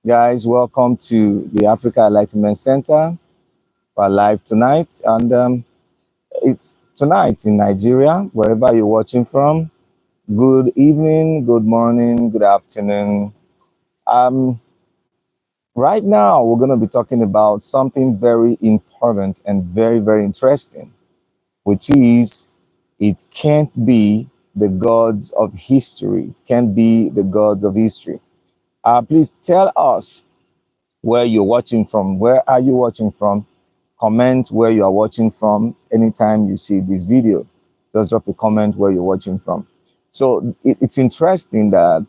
Guys, welcome to the Africa Enlightenment Center. We're live tonight, and it's tonight in Nigeria, wherever you're watching from. Good evening, good morning, good afternoon. Um, right now, we're going to be talking about something very important and very, very interesting, which is it can't be the gods of history. It can't be the gods of history. Please tell us where you're watching from. Where are you watching from? Comment where you are watching from anytime you see this video. Just drop a comment where you're watching from. So it's interesting that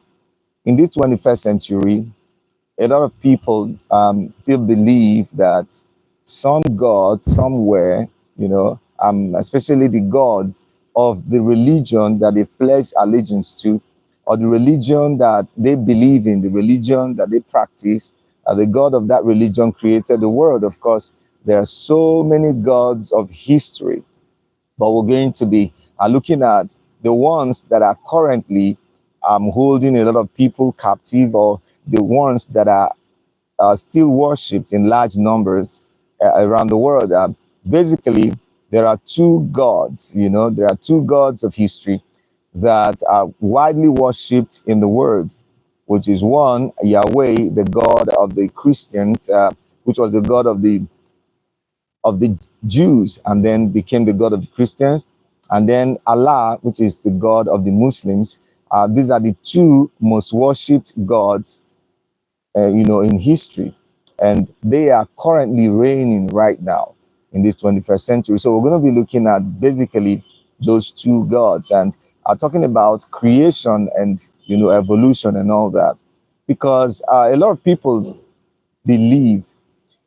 in this 21st century, a lot of people still believe that some god somewhere, especially the gods of the religion that they've pledged allegiance to, or the religion that they believe in, the religion that they practice, the god of that religion created the world. Of course, there are so many gods of history, but we're going to be looking at the ones that are currently holding a lot of people captive, or the ones that are still worshipped in large numbers around the world. Basically, there are two gods, there are two gods of history that are widely worshipped in the world, which is one, Yahweh, the God of the Christians, which was the God of the Jews, and then became the God of the Christians, and then Allah, which is the God of the Muslims. These are the two most worshipped gods in history, and they are currently reigning right now in this 21st century. So we're going to be looking at basically those two gods, and are talking about creation and evolution and all that, because a lot of people believe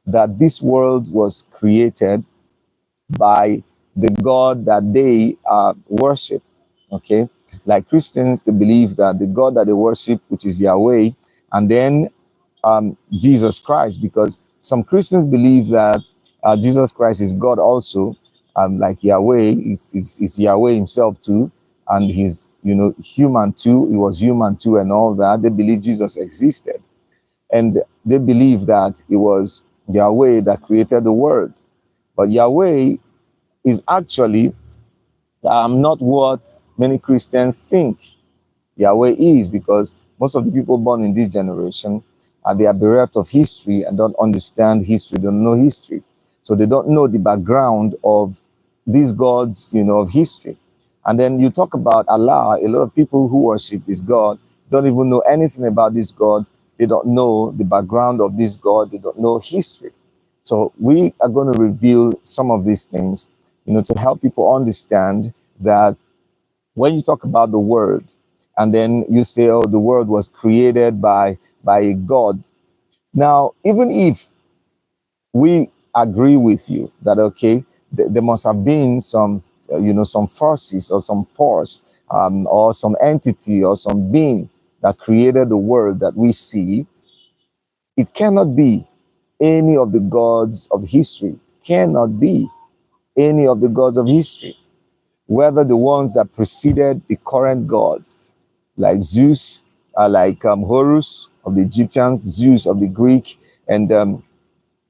that this world was created by the God that they worship. Okay, like Christians, they believe that the God that they worship, which is Yahweh, and then Jesus Christ, because some Christians believe that Jesus Christ is God also, like Yahweh is Yahweh himself too, and he's human too. He was human too, and all that. They believe Jesus existed, and they believe that it was Yahweh that created the world. But Yahweh is actually not what many Christians think Yahweh is, because most of the people born in this generation they are bereft of history and don't understand history, don't know history. So they don't know the background of these gods, of history. And then you talk about Allah, a lot of people who worship this God don't even know anything about this God. They don't know the background of this God. They don't know history. So we are going to reveal some of these things, to help people understand that when you talk about the word, and then you say, oh, the world was created by a God. Now, even if we agree with you that, okay, there must have been some, some forces or some force, or some entity or some being that created the world that we see, it cannot be any of the gods of history. It cannot be any of the gods of history, whether the ones that preceded the current gods, like Zeus, like Horus of the Egyptians, Zeus of the Greek, and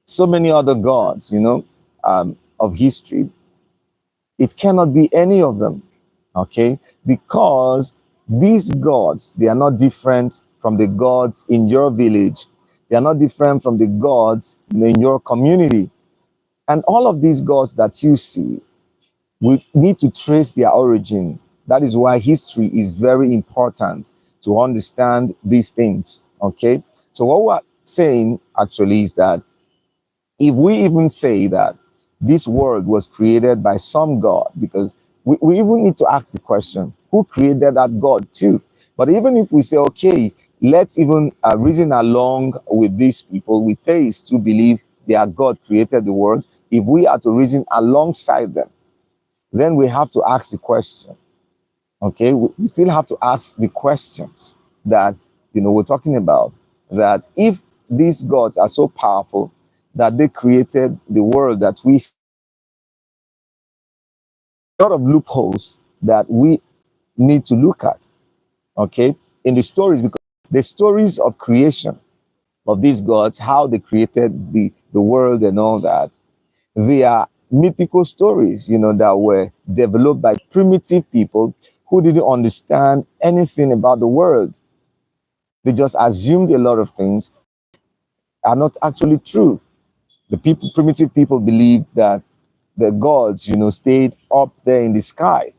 so many other gods, of history. It cannot be any of them, okay? Because these gods, they are not different from the gods in your village. They are not different from the gods in your community. And all of these gods that you see, we need to trace their origin. That is why history is very important to understand these things. Okay. So what we're saying actually is that if we even say that this world was created by some God, because we even need to ask the question, who created that God too? But even if we say, okay, let's even reason along with these people, with theists who believe their God created the world, if we are to reason alongside them, then we have to ask the question. Okay, we still have to ask the questions that we're talking about. That if these gods are so powerful that they created the world that we see, a lot of loopholes that we need to look at. Okay, in the stories, because the stories of creation, of these gods, how they created the world and all that. They are mythical stories, that were developed by primitive people who didn't understand anything about the world. They just assumed a lot of things are not actually true. Primitive people believed that the gods, stayed up there in the sky.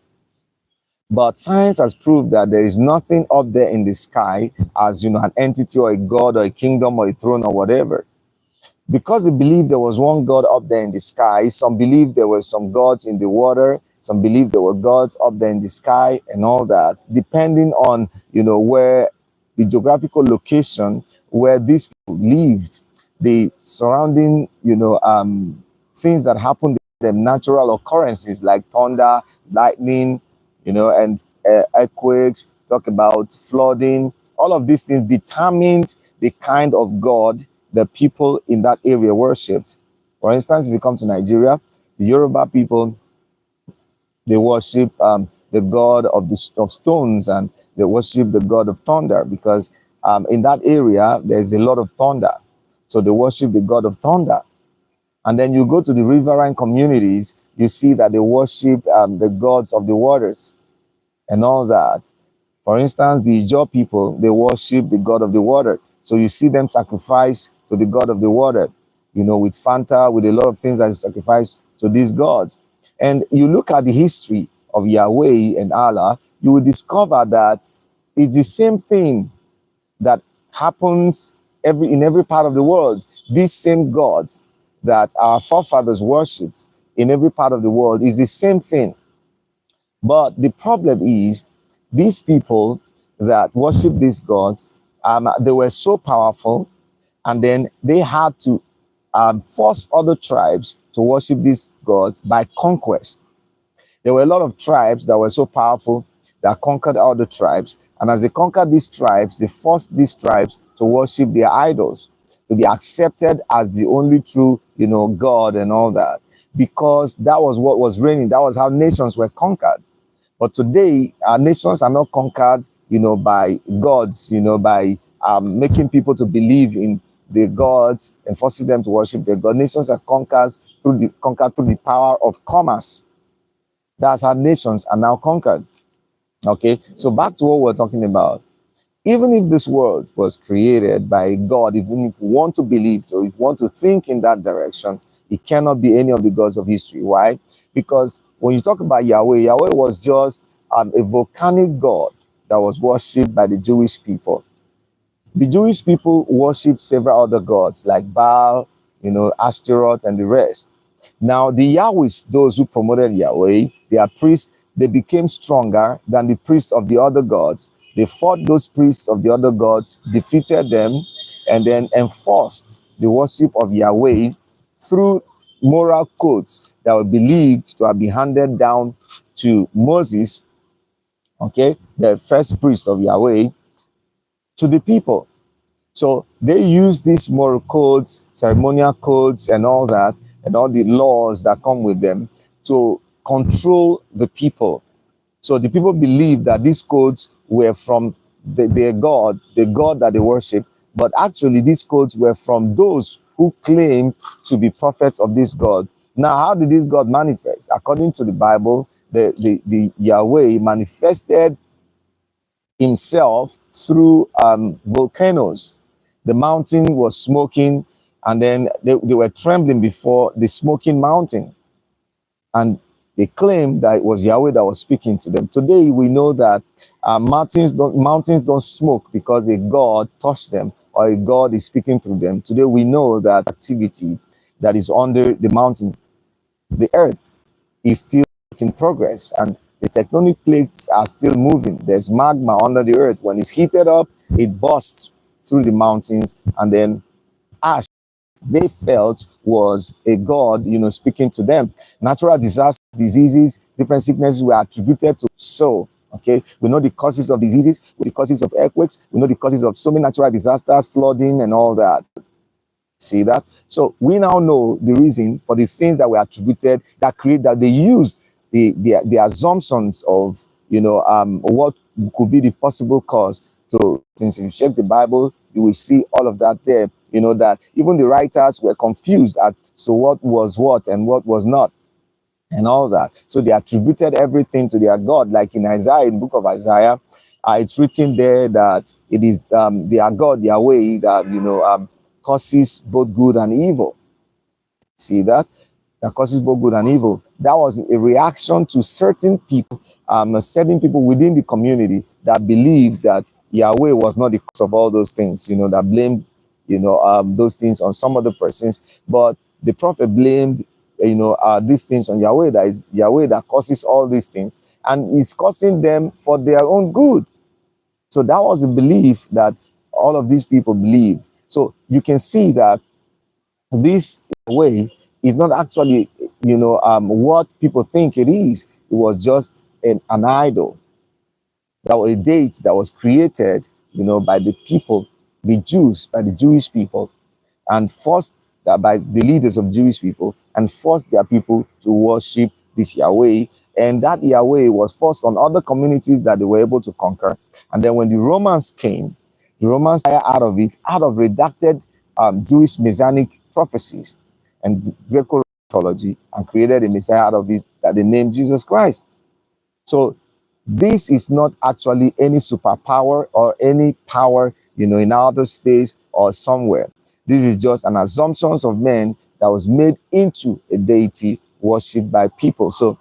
But science has proved that there is nothing up there in the sky as, an entity or a god or a kingdom or a throne or whatever. Because they believed there was one God up there in the sky, some believed there were some gods in the water, some believed there were gods up there in the sky and all that, depending on, where the geographical location where these people lived, the surrounding, things that happened to them, natural occurrences like thunder, lightning, and earthquakes, talk about flooding. All of these things determined the kind of God the people in that area worshipped. For instance, if you come to Nigeria, the Yoruba people, they worship the god of stones, and they worship the god of thunder, because in that area there's a lot of thunder, so they worship the god of thunder. And then you go to the riverine communities, you see that they worship the gods of the waters and all that. For instance, the Ijaw people, they worship the god of the water, so you see them sacrifice to the god of the water, with Fanta, with a lot of things that is sacrificed to these gods. And you look at the history of Yahweh and Allah, you will discover that it's the same thing that happens in every part of the world. These same gods that our forefathers worshipped in every part of the world is the same thing. But the problem is, these people that worship these gods, they were so powerful, and then they had to force other tribes to worship these gods by conquest. There were a lot of tribes that were so powerful that conquered other tribes, and as they conquered these tribes, they forced these tribes to worship their idols, to be accepted as the only true, God and all that, because that was what was reigning. That was how nations were conquered. But today, our nations are not conquered, by gods, by making people to believe in the gods and forcing them to worship the god. Nations are conquered through the power of commerce. That's how nations are now conquered. Okay, so back to what we're talking about. Even if this world was created by God, even if you want to believe, so if you want to think in that direction, it cannot be any of the gods of history. Why? Because when you talk about Yahweh, Yahweh was just a volcanic god that was worshipped by the Jewish people. The Jewish people worship several other gods like Baal, Ashtaroth, and the rest. Now, the Yahwehs, those who promoted Yahweh, their priests, they became stronger than the priests of the other gods. They fought those priests of the other gods, defeated them, and then enforced the worship of Yahweh through moral codes that were believed to have been handed down to Moses, okay, the first priest of Yahweh, to the people. So they use these moral codes, ceremonial codes, and all that, and all the laws that come with them to control the people. So the people believe that these codes were from their God, the God that they worship, but actually these codes were from those who claim to be prophets of this God. Now, how did this God manifest? According to the Bible, the Yahweh manifested himself through volcanoes. The mountain was smoking, and then they were trembling before the smoking mountain. And they claimed that it was Yahweh that was speaking to them. Today, we know that mountains don't smoke because a God touched them or a God is speaking through them. Today, we know that activity that is under the mountain, the earth, is still in progress, and the tectonic plates are still moving. There's magma under the earth. When it's heated up, it bursts through the mountains, and then ash they felt was a God, speaking to them. Natural disasters, diseases, different sicknesses were attributed to so. Okay, we know the causes of diseases, the causes of earthquakes, we know the causes of so many natural disasters, flooding, and all that. See that? So we now know the reason for the things that were attributed, that they use the assumptions of what could be the possible cause to things. If you check the Bible, you will see all of that there. You know, that even the writers were confused at so what was what and what was not, and all that. So they attributed everything to their God, like in Isaiah, in the book of Isaiah, it's written there that it is their God, Yahweh, that causes both good and evil. See that? That causes both good and evil. That was a reaction to certain people within the community that believed that Yahweh was not the cause of all those things, that blamed, those things on some other persons. But the prophet blamed, these things on Yahweh, that is Yahweh that causes all these things and is causing them for their own good. So that was the belief that all of these people believed. So you can see that this way is not actually, what people think it is. It was just an idol. That was a deity that was created, by the people, the Jews, by the Jewish people, and forced that by the leaders of Jewish people, and forced their people to worship this Yahweh. And that Yahweh was forced on other communities that they were able to conquer. And then when the Romans came, the Romans out of redacted Jewish messianic prophecies and Greco mythology, and created a Messiah out of it that they named Jesus Christ. So this is not actually any superpower or any power, in outer space or somewhere. This is just an assumption of men that was made into a deity worshipped by people. So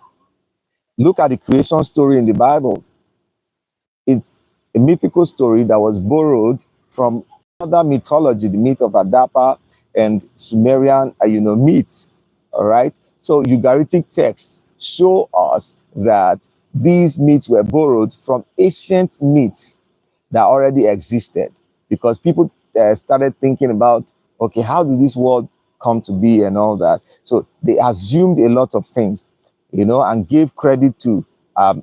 look at the creation story in the Bible. It's a mythical story that was borrowed from other mythology, the myth of Adapa and Sumerian, myths. All right. So Ugaritic texts show us that these myths were borrowed from ancient myths that already existed, because people started thinking about, okay, how did this world come to be and all that? So they assumed a lot of things, and gave credit to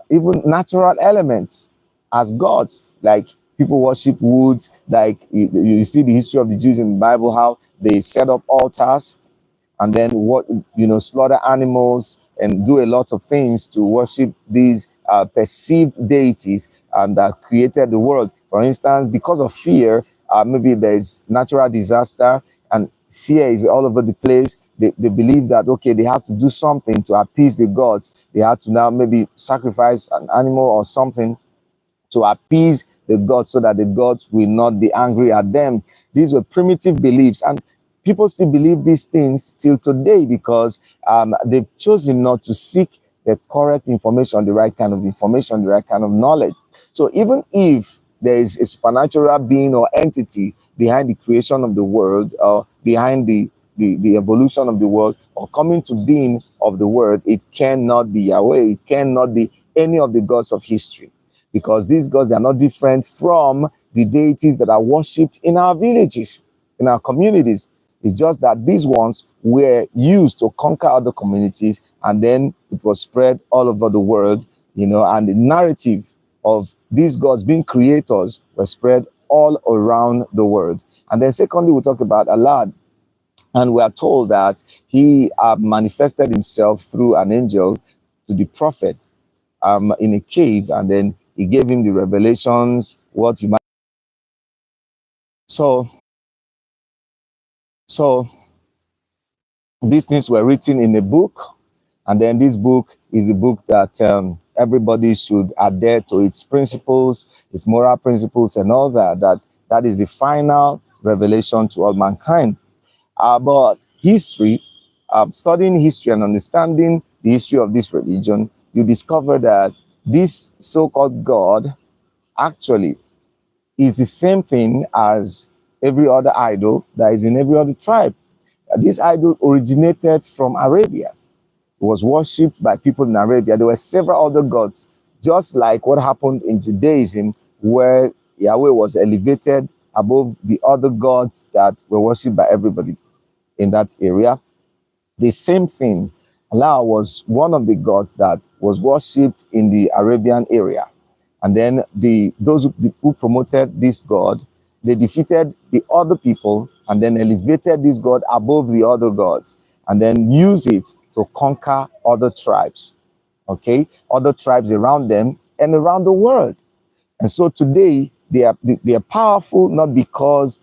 even natural elements as gods. Like people worship woods, like you see the history of the Jews in the Bible, how they set up altars and then slaughter animals and do a lot of things to worship these perceived deities that created the world. For instance, because of fear, maybe there's natural disaster and fear is all over the place. They believe that, okay, they have to do something to appease the gods. They have to now maybe sacrifice an animal or something to appease the gods so that the gods will not be angry at them. These were primitive beliefs, and people still believe these things till today because they've chosen not to seek the correct information, the right kind of information, the right kind of knowledge. So even if there is a supernatural being or entity behind the creation of the world, or behind the evolution of the world, or coming to being of the world, it cannot be Yahweh. It cannot be any of the gods of history, because these gods are not different from the deities that are worshipped in our villages, in our communities. It's just that these ones were used to conquer other communities, and then it was spread all over the world, and the narrative of these gods being creators were spread all around the world. And then secondly, we talk about Allah, and we are told that he manifested himself through an angel to the prophet in a cave, and then he gave him the revelations, what you might. So these things were written in a book, and then this book is the book that everybody should adhere to its principles, its moral principles, and all that. That is the final revelation to all mankind. But history, studying history and understanding the history of this religion, you discover that this so-called God actually is the same thing as every other idol that is in every other tribe. This idol originated from Arabia. It was worshipped by people in Arabia. There were several other gods, just like what happened in Judaism, where Yahweh was elevated above the other gods that were worshipped by everybody in that area. The same thing, Allah was one of the gods that was worshipped in the Arabian area. And then those who promoted this god, they defeated the other people and then elevated this god above the other gods, and then use it to conquer other tribes, okay? Other tribes around them and around the world. And so today, they are powerful not because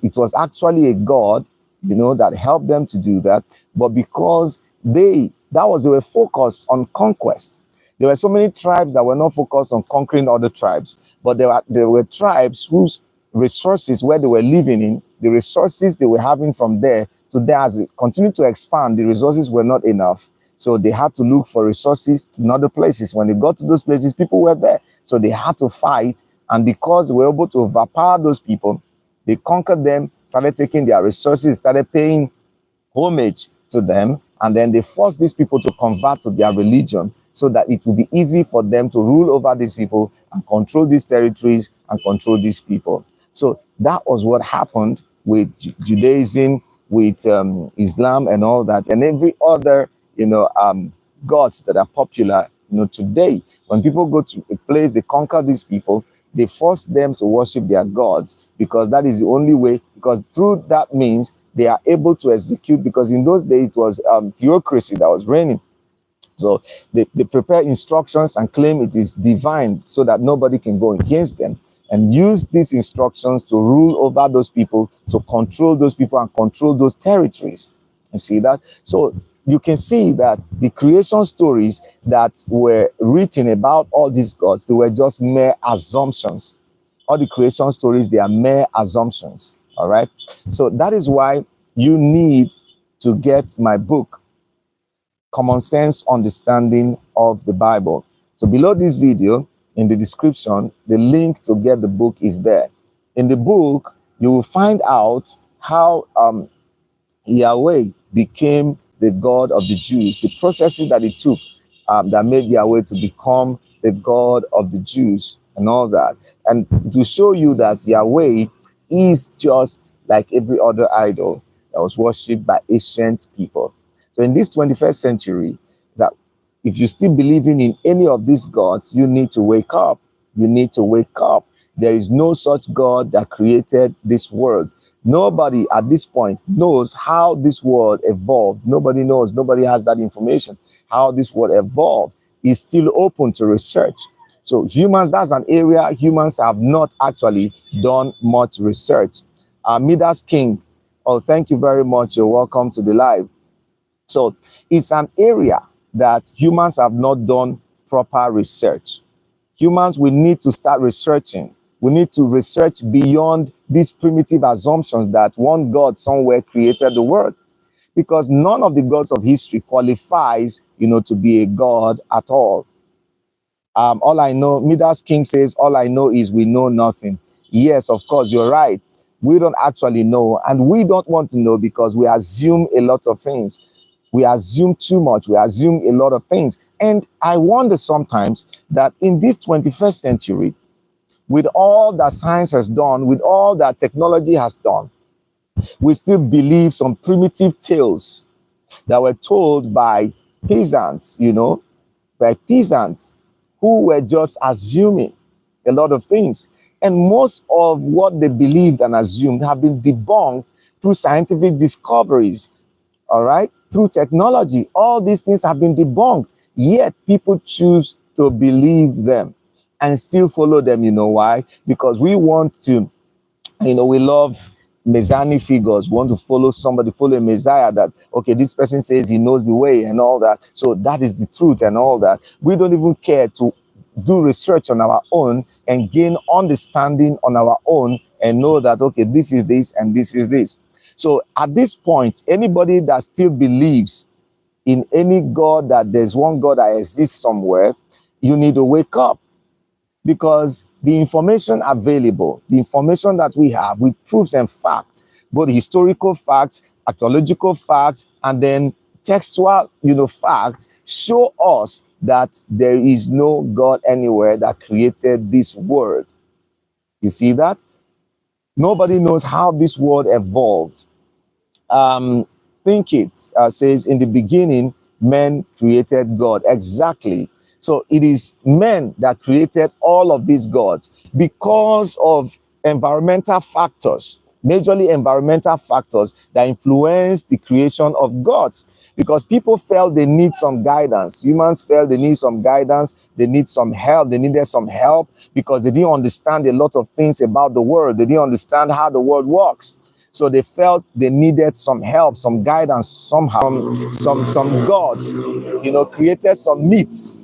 it was actually a god, that helped them to do that, but because they were focused on conquest. There were so many tribes that were not focused on conquering other tribes, but there were tribes whose resources, where they were living in, the resources they were having from there to there, as it continued to expand, the resources were not enough. So they had to look for resources in other places. When they got to those places, people were there. So they had to fight. And because they were able to overpower those people, they conquered them, started taking their resources, started paying homage to them, and then they forced these people to convert to their religion so that it would be easy for them to rule over these people and control these territories and control these people. So that was what happened with Judaism, with Islam and all that, and every other, gods that are popular, today. When people go to a place, they conquer these people, they force them to worship their gods, because that is the only way, because through that means they are able to execute, because in those days it was theocracy that was reigning. So they prepare instructions and claim it is divine so that nobody can go against them, and use these instructions to rule over those people, to control those people and control those territories. You see that? So you can see that the creation stories that were written about all these gods, they were just mere assumptions. All the creation stories, they are mere assumptions. All right. So that is why you need to get my book, Common Sense Understanding of the Bible. So below this video, in the description, the link to get the book is there. In the book, you will find out how Yahweh became the God of the Jews, the processes that it took that made Yahweh to become the God of the Jews and all that. And to show you that Yahweh is just like every other idol that was worshipped by ancient people. So in this 21st century, that if you're still believing in any of these gods, you need to wake up. You need to wake up. There is no such God that created this world. Nobody at this point knows how this world evolved. Nobody knows. Nobody has that information. How this world evolved is still open to research. So humans, that's an area humans have not actually done much research. Midas King, oh, thank you very much. You're welcome to the live. So it's an area that humans have not done proper research. Humans, we need to start researching. We need to research beyond these primitive assumptions that one God somewhere created the world, because none of the gods of history qualifies, to be a god at all. All I know, Midas King says, all I know is we know nothing. Yes, of course, you're right. We don't actually know, and we don't want to know, because we assume a lot of things. We assume too much. We assume a lot of things. And I wonder sometimes that in this 21st century, with all that science has done, with all that technology has done, we still believe some primitive tales that were told by peasants, by peasants who were just assuming a lot of things. And most of what they believed and assumed have been debunked through scientific discoveries, all right, through technology. All these things have been debunked, yet people choose to believe them and still follow them. You know why? Because we want to, we love messianic figures. We want to follow somebody, follow a Messiah that, okay, this person says he knows the way and all that. So that is the truth and all that. We don't even care to do research on our own and gain understanding on our own and know that, okay, this is this and this is this. So at this point, anybody that still believes in any God, that there's one God that exists somewhere, you need to wake up, because the information available, the information that we have with proofs and facts, both historical facts, archaeological facts, and then textual, facts, show us that there is no God anywhere that created this world. You see that? Nobody knows how this world evolved. Think it says, in the beginning, men created God. Exactly. So it is men that created all of these gods because of environmental factors. majorly environmental factors that influence the creation of gods, because people felt they need some guidance. Humans felt they need some guidance, they need some help, they needed some help because they didn't understand a lot of things about the world. They didn't understand how the world works. So they felt they needed some help, some guidance somehow. Some gods, created some myths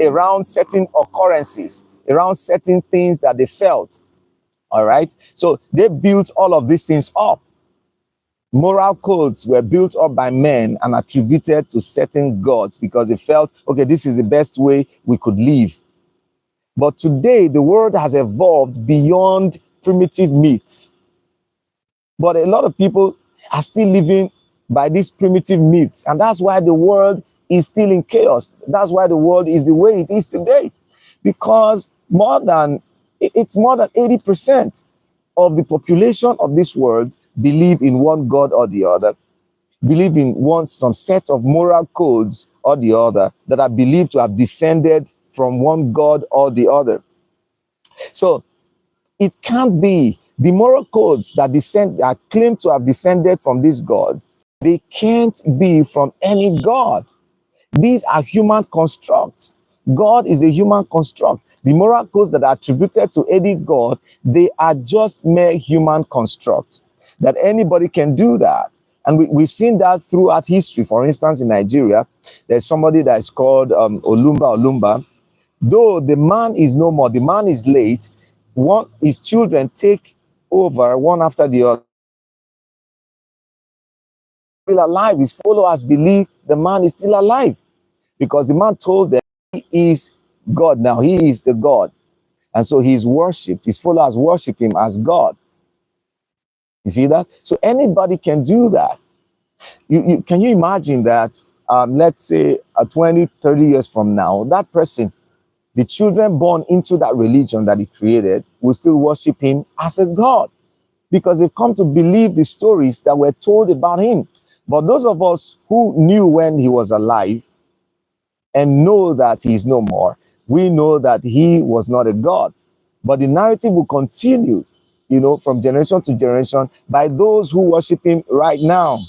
around certain occurrences, around certain things that they felt. All right. So they built all of these things up. Moral codes were built up by men and attributed to certain gods because they felt, okay, this is the best way we could live. But today, the world has evolved beyond primitive myths. But a lot of people are still living by these primitive myths. And that's why the world is still in chaos. That's why the world is the way it is today. Because it's more than 80% of the population of this world believe in one God or the other, believe in some set of moral codes or the other that are believed to have descended from one God or the other. So it can't be the moral codes that are claimed to have descended from these gods. They can't be from any God. These are human constructs. God is a human construct. The moral codes that are attributed to any God, they are just mere human constructs. That anybody can do that. And we've seen that throughout history. For instance, in Nigeria, there's somebody that is called Olumba. Though the man is no more, the man is late, his children take over one after the other. Still alive. His followers believe the man is still alive because the man told them he is God now. He is the God. And so he is worshipped. His followers worship him as God. You see that? So anybody can do that. Can you imagine that, let's say 20, 30 years from now, that person, the children born into that religion that he created, will still worship him as a God because they've come to believe the stories that were told about him. But those of us who knew when he was alive and know that he is no more, we know that he was not a God. But the narrative will continue, from generation to generation by those who worship him right now.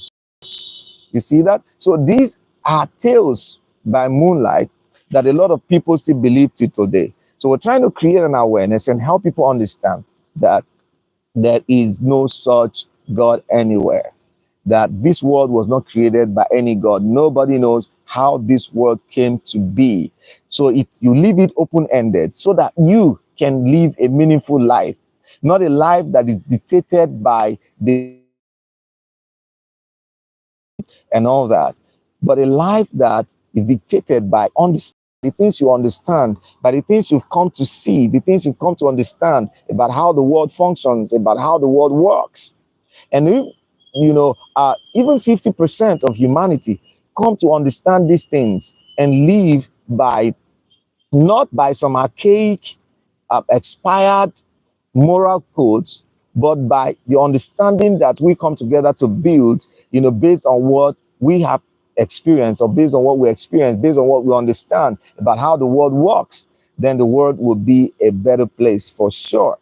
You see that? So these are tales by moonlight that a lot of people still believe to today. So we're trying to create an awareness and help people understand that there is no such God anywhere. That this world was not created by any God. Nobody knows how this world came to be. So you leave it open-ended so that you can live a meaningful life, not a life that is dictated by the and all that, but a life that is dictated by the things you understand, by the things you've come to see, the things you've come to understand about how the world functions, about how the world works. And if, even 50% of humanity come to understand these things and live not by some archaic, expired moral codes, but by the understanding that we come together to build, based on what we have experienced or based on what we experience, based on what we understand about how the world works, then the world will be a better place for sure.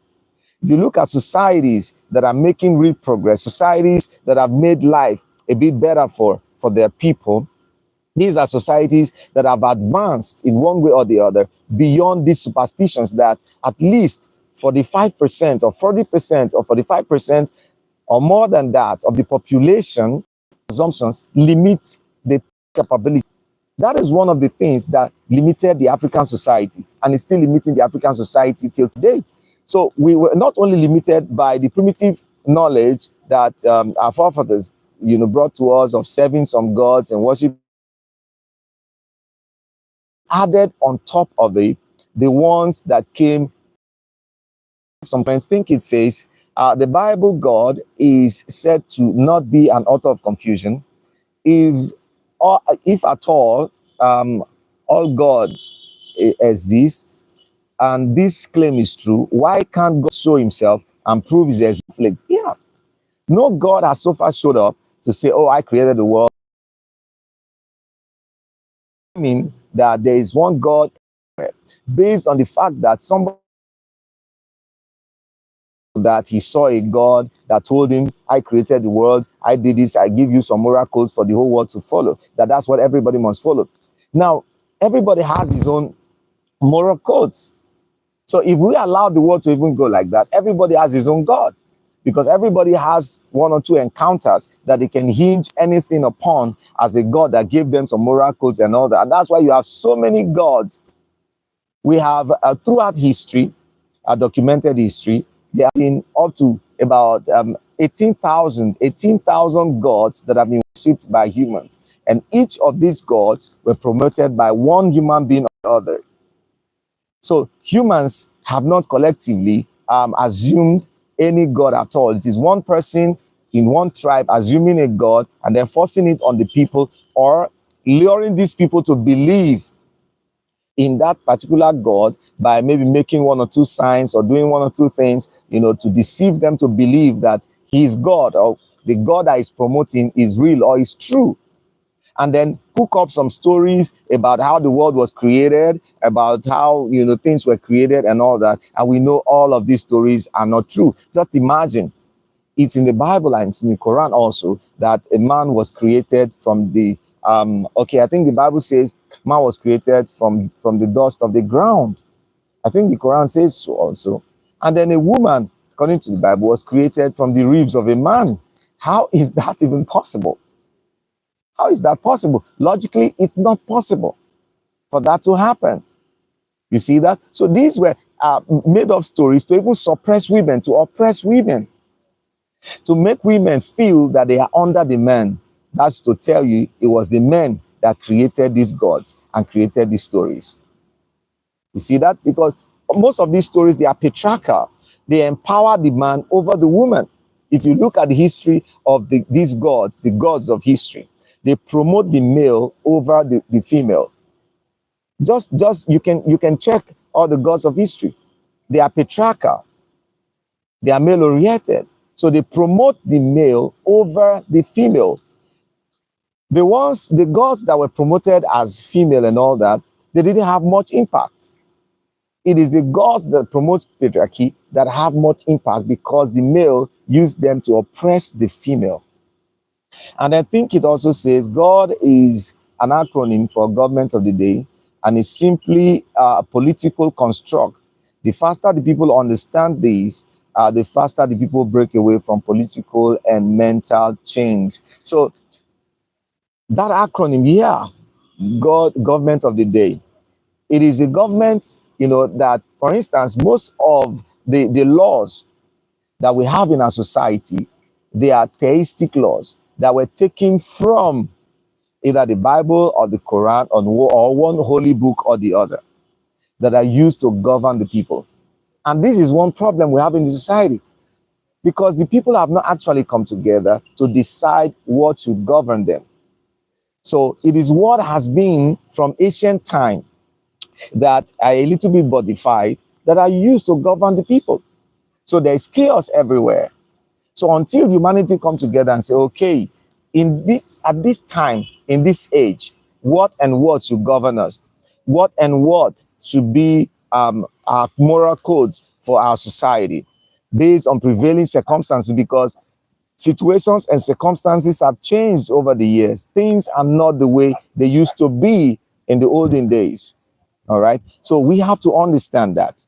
If you look at societies that are making real progress, societies that have made life a bit better for their people, these are societies that have advanced in one way or the other beyond these superstitions that at least 45% or 40% or 45% or more than that of the population assumptions limit the capability. That is one of the things that limited the African society and is still limiting the African society till today. So we were not only limited by the primitive knowledge that our forefathers, brought to us of serving some gods and worship, added on top of it the ones that came. Sometimes think it says the Bible God is said to not be an author of confusion. If at all God exists, and this claim is true, why can't God show himself and prove his existence? Yeah. No God has so far showed up to say, oh, I created the world. I mean that there is one God based on the fact that somebody that he saw a God that told him, I created the world, I did this, I give you some miracles for the whole world to follow, that's what everybody must follow. Now, everybody has his own moral codes. So if we allow the world to even go like that, everybody has his own God, because everybody has one or two encounters that they can hinge anything upon as a God that gave them some miracles and all that. And that's why you have so many gods. We have throughout history, documented history, there have been up to about 18,000 gods that have been worshipped by humans. And each of these gods were promoted by one human being or the other. So humans have not collectively assumed any god at all. It is one person in one tribe assuming a god and then forcing it on the people, or luring these people to believe in that particular god by maybe making one or two signs or doing one or two things, to deceive them to believe that he is God, or the God that is promoting is real or is true. And then cook up some stories about how the world was created, about how, things were created and all that. And we know all of these stories are not true. Just imagine, it's in the Bible and it's in the Quran also, that a man was created from the, I think the Bible says man was created from the dust of the ground. I think the Quran says so also. And then a woman, according to the Bible, was created from the ribs of a man. How is that even possible? How is that possible? Logically, it's not possible for that to happen. You see that? So these were made up stories to even suppress women, to oppress women, to make women feel that they are under the men. That's to tell you it was the men that created these gods and created these stories. You see that? Because most of these stories, they are patriarchal. They empower the man over the woman. If you look at the history of these gods, the gods of history, they promote the male over the female. Just you can check all the gods of history. They are patriarchal. They are male oriented. So they promote the male over the female. The gods that were promoted as female and all that, they didn't have much impact. It is the gods that promote patriarchy that have much impact, because the male used them to oppress the female. And I think it also says God is an acronym for government of the day, and is simply a political construct. The faster the people understand this, the faster the people break away from political and mental chains. So that acronym, government of the day, it is a government, that, for instance, most of the laws that we have in our society, they are theistic laws that were taken from either the Bible or the Quran or one holy book or the other, that are used to govern the people. And this is one problem we have in the society, because the people have not actually come together to decide what should govern them. So it is what has been from ancient time that are a little bit modified, that are used to govern the people. So there's chaos everywhere. So until humanity come together and say, okay, at this time, in this age, what and what should govern us? What and what should be our moral codes for our society based on prevailing circumstances? Because situations and circumstances have changed over the years. Things are not the way they used to be in the olden days. All right. So we have to understand that.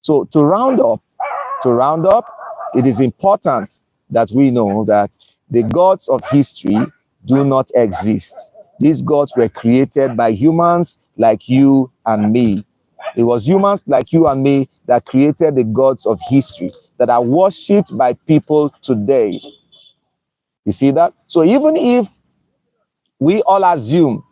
So to round up, it is important that we know that the gods of history do not exist. These gods were created by humans like you and me. It was humans like you and me that created the gods of history that are worshipped by people today. You see that? So even if we all assume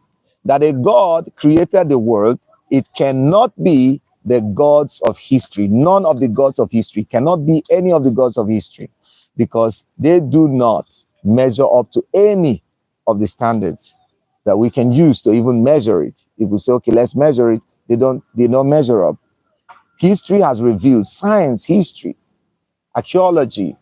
that a God created the world, it cannot be the gods of history. None of the gods of history cannot be any of the gods of history, because they do not measure up to any of the standards that we can use to even measure it. If we say, okay, let's measure it, they don't measure up. History has revealed, science, history, archaeology,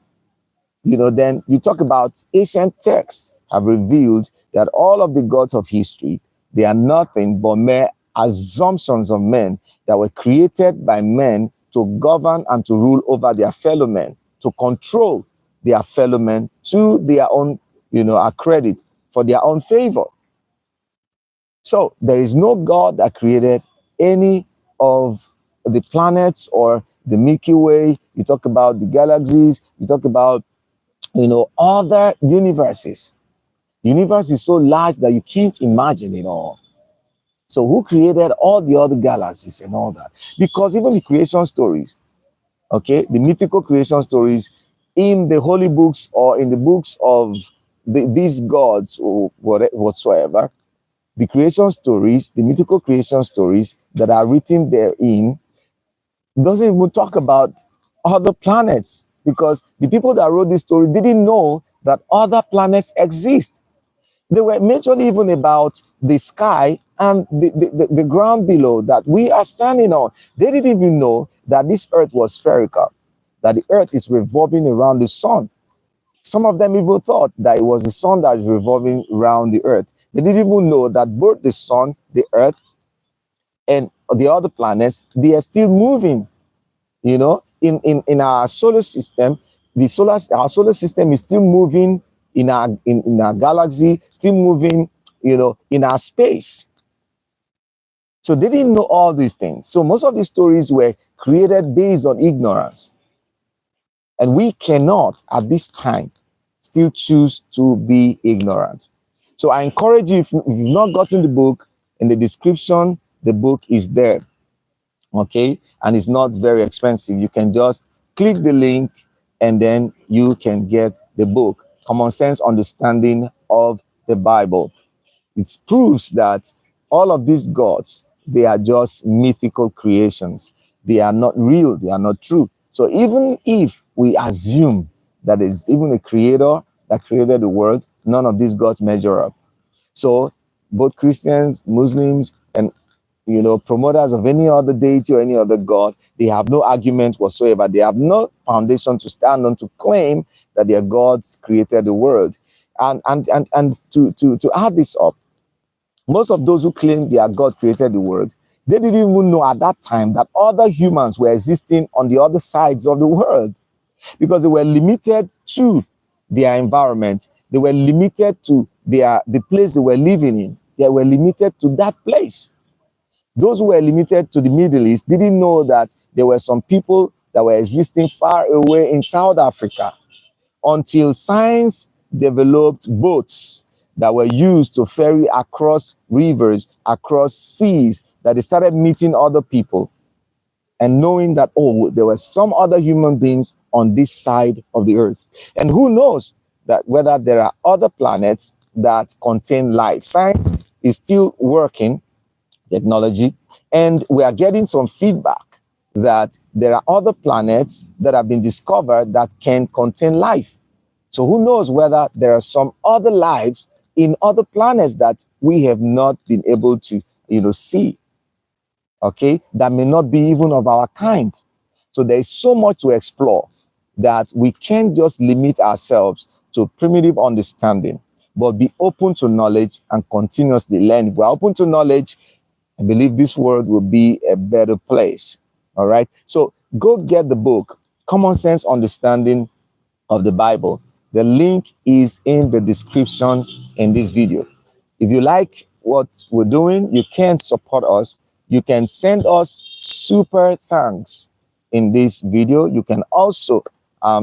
then you talk about ancient texts have revealed that all of the gods of history, they are nothing but mere assumptions of men that were created by men to govern and to rule over their fellow men, to control their fellow men to their own, accredit, for their own favor. So there is no God that created any of the planets or the Milky Way. You talk about the galaxies, you talk about, other universes. The universe is so large that you can't imagine it all. So who created all the other galaxies and all that? Because even the creation stories, okay, the mythical creation stories in the holy books or in the books of these gods or whatsoever, the creation stories, the mythical creation stories that are written therein doesn't even talk about other planets, because the people that wrote this story didn't know that other planets exist. They were majorly even about the sky and the ground below that we are standing on. They didn't even know that this earth was spherical, that the earth is revolving around the sun. Some of them even thought that it was the sun that is revolving around the earth. They didn't even know that both the sun, the earth, and the other planets, they are still moving. In our solar system, our solar system is still moving in our galaxy, still moving, in our space. So they didn't know all these things. So most of these stories were created based on ignorance. And we cannot, at this time, still choose to be ignorant. So I encourage you, if you've not gotten the book, in the description, the book is there. Okay, and it's not very expensive. You can just click the link and then you can get the book, Common Sense Understanding of the Bible. It proves that all of these gods, they are just mythical creations. They are not real, they are not true. So even if we assume that there's even a creator that created the world, none of these gods measure up. So both Christians, Muslims, and promoters of any other deity or any other god, they have no argument whatsoever. They have no foundation to stand on to claim that their gods created the world. And to add this up, most of those who claim their God created the world, they didn't even know at that time that other humans were existing on the other sides of the world, because they were limited to their environment. They were limited to the place they were living in. They were limited to that place. Those who were limited to the Middle East didn't know that there were some people that were existing far away in South Africa, until science developed boats that were used to ferry across rivers, across seas, that they started meeting other people and knowing that, oh, there were some other human beings on this side of the earth. And who knows that whether there are other planets that contain life. Science is still working, technology, and we are getting some feedback that there are other planets that have been discovered that can contain life. So who knows whether there are some other lives in other planets that we have not been able to, see, okay, that may not be even of our kind. So there is so much to explore that we can't just limit ourselves to primitive understanding, but be open to knowledge and continuously learn. If we're open to knowledge, I believe this world will be a better place. All right. So go get the book, Common Sense Understanding of the Bible. The link is in the description in this video. If you like what we're doing, you can support us. You can send us super thanks in this video. You can also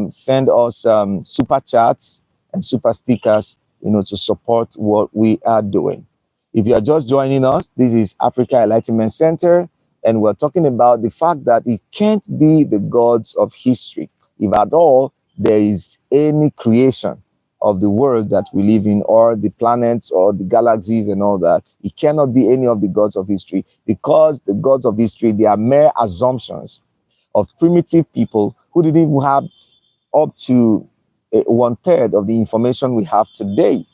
send us super chats and super stickers, to support what we are doing. If you are just joining us, this is Africa Enlightenment Center, and we're talking about the fact that it can't be the gods of history, if at all there is any creation of the world that we live in, or the planets or the galaxies and all that. It cannot be any of the gods of history, because the gods of history, they are mere assumptions of primitive people who didn't even have up to 1/3 of the information we have today.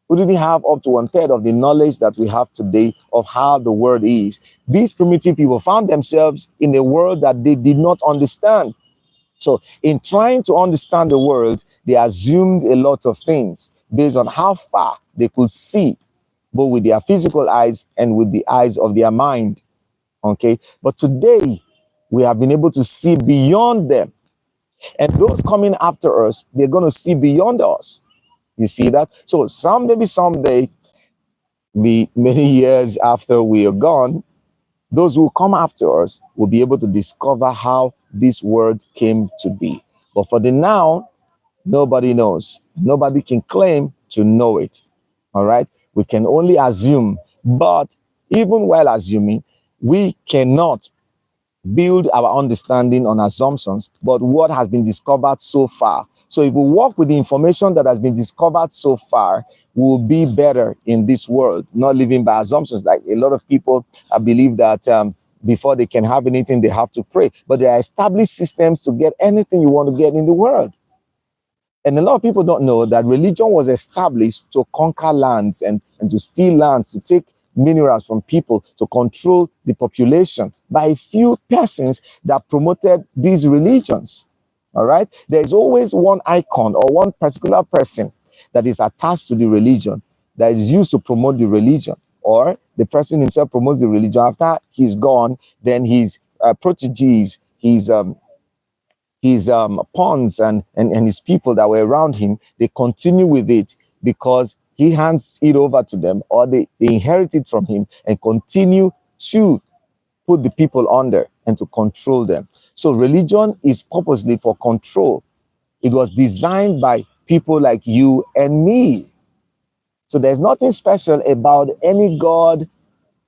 We didn't have up to 1/3 of the knowledge that we have today of how the world is. These primitive people found themselves in a world that they did not understand. So in trying to understand the world, they assumed a lot of things based on how far they could see, both with their physical eyes and with the eyes of their mind. Okay. But today, We have been able to see beyond them. And those coming after us, they're going to see beyond us. You see that? So maybe someday, be many years after we are gone, those who come after us will be able to discover how this world came to be. But for the now, nobody knows. Nobody can claim to know it. All right? We can only assume. But even while assuming, we cannot build our understanding on assumptions, but what has been discovered so far. So if we work with the information that has been discovered so far, we will be better in this world, not living by assumptions. Like a lot of people believe that before they can have anything, they have to pray. But there are established systems to get anything you want to get in the world. And a lot of people don't know that religion was established to conquer lands and to steal lands, to take minerals from people, to control the population by a few persons that promoted these religions. All right? There's always one icon or one particular person that is attached to the religion that is used to promote the religion, or the person himself promotes the religion. After he's gone, then his proteges, his pawns and his people that were around him, they continue with it because he hands it over to them, or they inherit it from him and continue to put the people under and to control them. So religion is purposely for control. It was designed by people like you and me. So there's nothing special about any God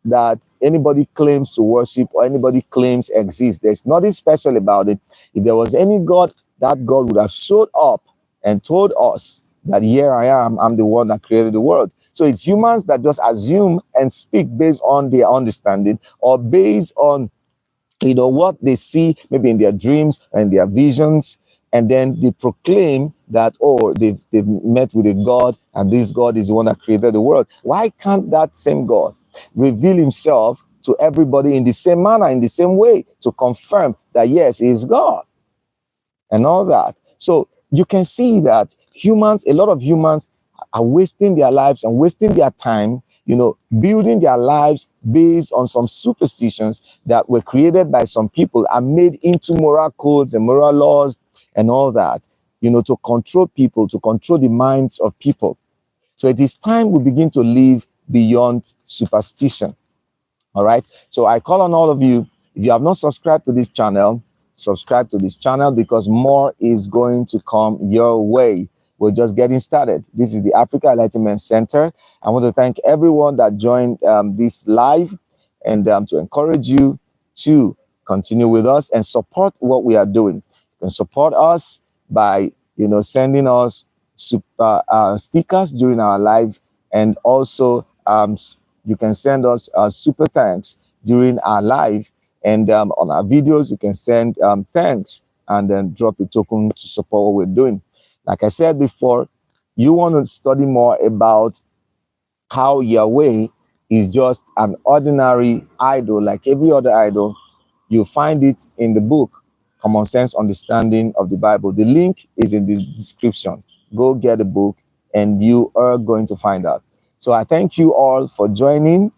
that anybody claims to worship or anybody claims exists. There's nothing special about it. If there was any God, that God would have showed up and told us that here I am, I'm the one that created the world. So it's humans that just assume and speak based on their understanding or based on what they see maybe in their dreams and their visions, and then they proclaim that, oh, they've met with a God and this God is the one that created the world. Why can't that same God reveal himself to everybody in the same manner, in the same way, to confirm that yes, he is God and all that? So you can see that a lot of humans are wasting their lives and wasting their time, building their lives based on some superstitions that were created by some people and made into moral codes and moral laws and all that, to control people, to control the minds of people. So it is time we begin to live beyond superstition. All right. So I call on all of you, if you have not subscribed to this channel, subscribe to this channel because more is going to come your way. We're just getting started. This is the Africa Enlightenment Center. I want to thank everyone that joined this live and to encourage you to continue with us and support what we are doing. You can support us by, sending us stickers during our live, and also you can send us super thanks during our live, and on our videos you can send thanks and then drop a token to support what we're doing. Like I said before, you want to study more about how Yahweh is just an ordinary idol like every other idol. You find it in the book Common Sense Understanding of the Bible. The link is in the description. Go get the book and you are going to find out. So I thank you all for joining.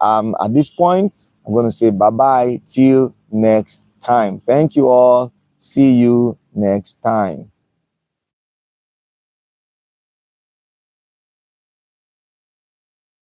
At this point, I'm going to say bye-bye till next time. Thank you all. See you next time.